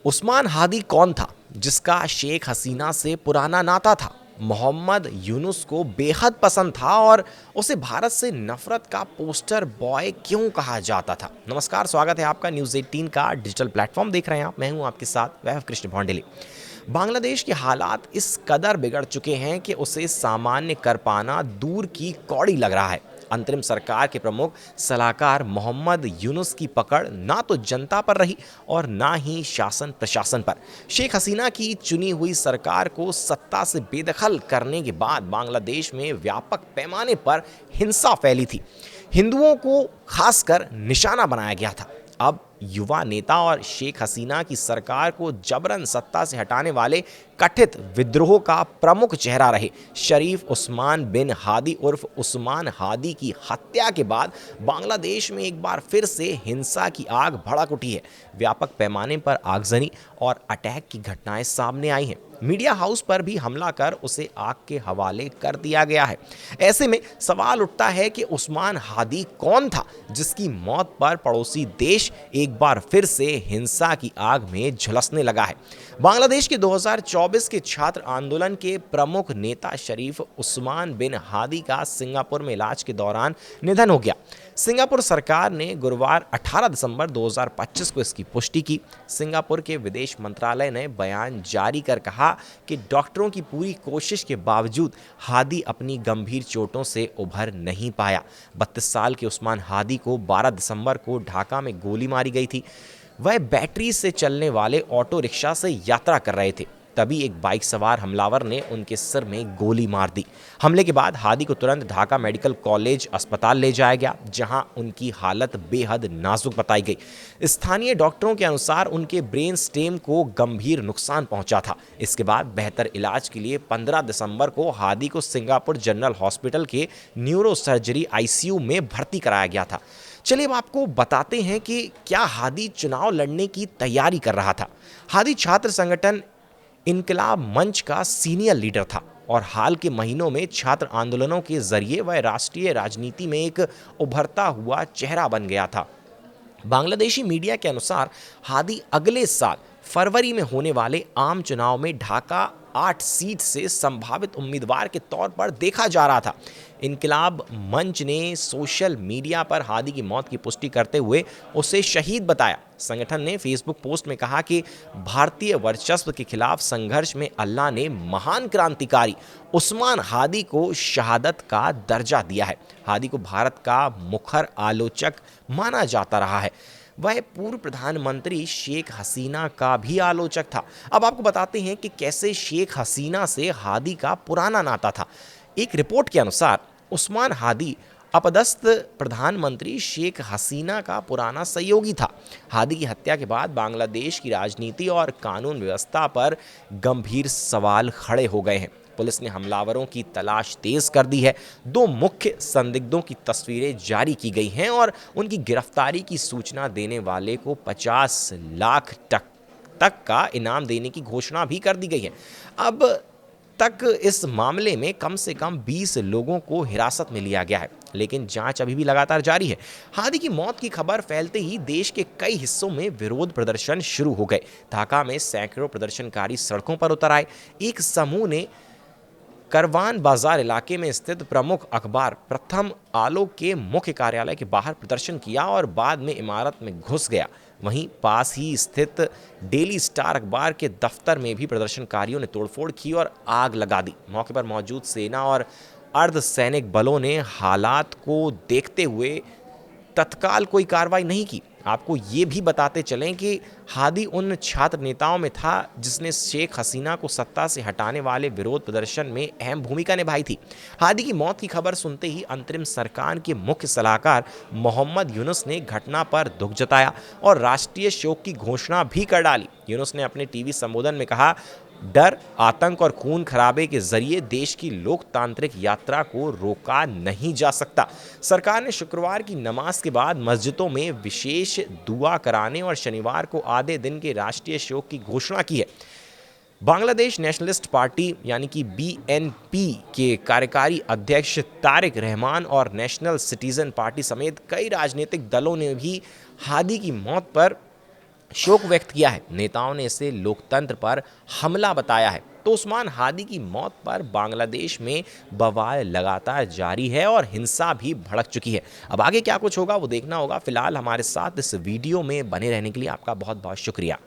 उस्मान हादी कौन था जिसका शेख हसीना से पुराना नाता था? मोहम्मद यूनुस को बेहद पसंद था और उसे भारत से नफरत का पोस्टर बॉय क्यों कहा जाता था? नमस्कार, स्वागत है आपका न्यूज़ 18 का डिजिटल प्लेटफॉर्म देख रहे हैं आप। मैं हूं आपके साथ वैभव कृष्ण भौंडेली। बांग्लादेश के हालात इस कदर बिगड़ चुके हैं कि उसे सामान्य कर पाना दूर की कौड़ी लग रहा है। अंतरिम सरकार के प्रमुख सलाहकार मोहम्मद यूनुस की पकड़ ना तो जनता पर रही और ना ही शासन प्रशासन पर। शेख हसीना की चुनी हुई सरकार को सत्ता से बेदखल करने के बाद बांग्लादेश में व्यापक पैमाने पर हिंसा फैली थी। हिंदुओं को खासकर निशाना बनाया गया था। अब युवा नेता और शेख हसीना की सरकार को जबरन सत्ता से हटाने वाले कथित विद्रोह का प्रमुख चेहरा रहे शरीफ उस्मान बिन हादी उर्फ उस्मान हादी की हत्या के बाद बांग्लादेश में एक बार फिर से हिंसा की आग भड़क उठी है। व्यापक पैमाने पर आगजनी और अटैक की घटनाएं सामने आई हैं। मीडिया हाउस पर भी हमला कर उसे आग के हवाले कर दिया गया है। ऐसे में सवाल उठता है कि उस्मान हादी कौन था जिसकी मौत पर पड़ोसी देश एक बार फिर से हिंसा की आग में झुलसने लगा है। बांग्लादेश के 2024 के छात्र आंदोलन के प्रमुख नेता शरीफ उस्मान बिन हादी का सिंगापुर में इलाज के दौरान निधन हो गया। सिंगापुर सरकार ने गुरुवार 18 दिसंबर 2025 को इसकी पुष्टि की। सिंगापुर के विदेश मंत्रालय ने बयान जारी कर कहा कि डॉक्टरों की पूरी कोशिश के बावजूद हादी अपनी गंभीर चोटों से उभर नहीं पाया। 32 साल के उस्मान हादी को 12 दिसंबर को ढाका में गोली मारी गई थी। वह बैटरी से चलने वाले ऑटो रिक्शा से यात्रा कर रहे थे, तभी एक बाइक सवार हमलावर ने उनके सिर में गोली मार दी। हमले के बाद हादी को तुरंत ढाका मेडिकल कॉलेज अस्पताल ले जाया गया, जहां उनकी हालत बेहद नाजुक बताई गई। स्थानीय डॉक्टरों के अनुसार उनके ब्रेन स्टेम को गंभीर नुकसान पहुंचा था। इसके बाद बेहतर इलाज के लिए 15 दिसंबर को हादी को सिंगापुर जनरल हॉस्पिटल के न्यूरो सर्जरी आईसीयू में भर्ती कराया गया था। चलिए अब आपको बताते हैं कि क्या हादी चुनाव लड़ने की तैयारी कर रहा था। हादी छात्र संगठन इनकलाब मंच का सीनियर लीडर था और हाल के महीनों में छात्र आंदोलनों के जरिए वह राष्ट्रीय राजनीति में एक उभरता हुआ चेहरा बन गया था। बांग्लादेशी मीडिया के अनुसार हादी अगले साल फरवरी में होने वाले आम चुनाव में ढाका 8 सीट से संभावित उम्मीदवार के तौर पर देखा जा रहा था। इनकलाब मंच ने सोशल मीडिया पर हादी की मौत की पुष्टि करते हुए उसे शहीद बताया। संगठन ने फेसबुक पोस्ट में कहा कि भारतीय वर्चस्व के खिलाफ संघर्ष में अल्लाह ने महान क्रांतिकारी उस्मान हादी को शहादत का दर्जा दिया है। हादी को भारत का मुखर आलोचक माना जाता रहा है। वह पूर्व प्रधानमंत्री शेख हसीना का भी आलोचक था। अब आपको बताते हैं कि कैसे शेख हसीना से हादी का पुराना नाता था। एक रिपोर्ट के अनुसार उस्मान हादी अपदस्थ प्रधानमंत्री शेख हसीना का पुराना सहयोगी था। हादी की हत्या के बाद बांग्लादेश की राजनीति और कानून व्यवस्था पर गंभीर सवाल खड़े हो गए हैं। पुलिस ने हमलावरों की तलाश तेज कर दी है। 2 मुख्य संदिग्धों की तस्वीरें जारी की गई हैं और उनकी गिरफ्तारी की सूचना देने वाले को 50 लाख तक का इनाम देने की घोषणा भी कर दी गई है। अब तक इस मामले में कम से कम 20 लोगों को हिरासत में लिया गया है, लेकिन जांच अभी भी लगातार जारी है। हादी की मौत की खबर फैलते ही देश के कई हिस्सों में विरोध प्रदर्शन शुरू हो गए। ढाका में सैकड़ों प्रदर्शनकारी सड़कों पर उतर आए। एक समूह ने करवान बाजार इलाके में स्थित प्रमुख अखबार प्रथम आलोक के मुख्य कार्यालय के बाहर प्रदर्शन किया और बाद में इमारत में घुस गया। वहीं पास ही स्थित डेली स्टार अखबार के दफ्तर में भी प्रदर्शनकारियों ने तोड़फोड़ की और आग लगा दी। मौके पर मौजूद सेना और अर्धसैनिक बलों ने हालात को देखते हुए तत्काल कोई कार्रवाई नहीं की। आपको ये भी बताते चलें कि हादी उन छात्र नेताओं में था जिसने शेख हसीना को सत्ता से हटाने वाले विरोध प्रदर्शन में अहम भूमिका निभाई थी। हादी की मौत की खबर सुनते ही अंतरिम सरकार के मुख्य सलाहकार मोहम्मद यूनुस ने घटना पर दुख जताया और राष्ट्रीय शोक की घोषणा भी कर डाली। यूनुस ने अपने टीवी संबोधन में कहा, डर, आतंक और खून खराबे के जरिए देश की लोकतांत्रिक यात्रा को रोका नहीं जा सकता। सरकार ने शुक्रवार की नमाज के बाद मस्जिदों में विशेष दुआ कराने और शनिवार को आधे दिन के राष्ट्रीय शोक की घोषणा की है। बांग्लादेश नेशनलिस्ट पार्टी यानी कि बीएनपी के कार्यकारी अध्यक्ष तारिक रहमान और नेशनल सिटीजन पार्टी समेत कई राजनीतिक दलों ने भी हादी की मौत पर शोक व्यक्त किया है। नेताओं ने इसे लोकतंत्र पर हमला बताया है। तो उस्मान हादी की मौत पर बांग्लादेश में बवाल लगातार जारी है और हिंसा भी भड़क चुकी है। अब आगे क्या कुछ होगा वो देखना होगा। फिलहाल हमारे साथ इस वीडियो में बने रहने के लिए आपका बहुत बहुत शुक्रिया।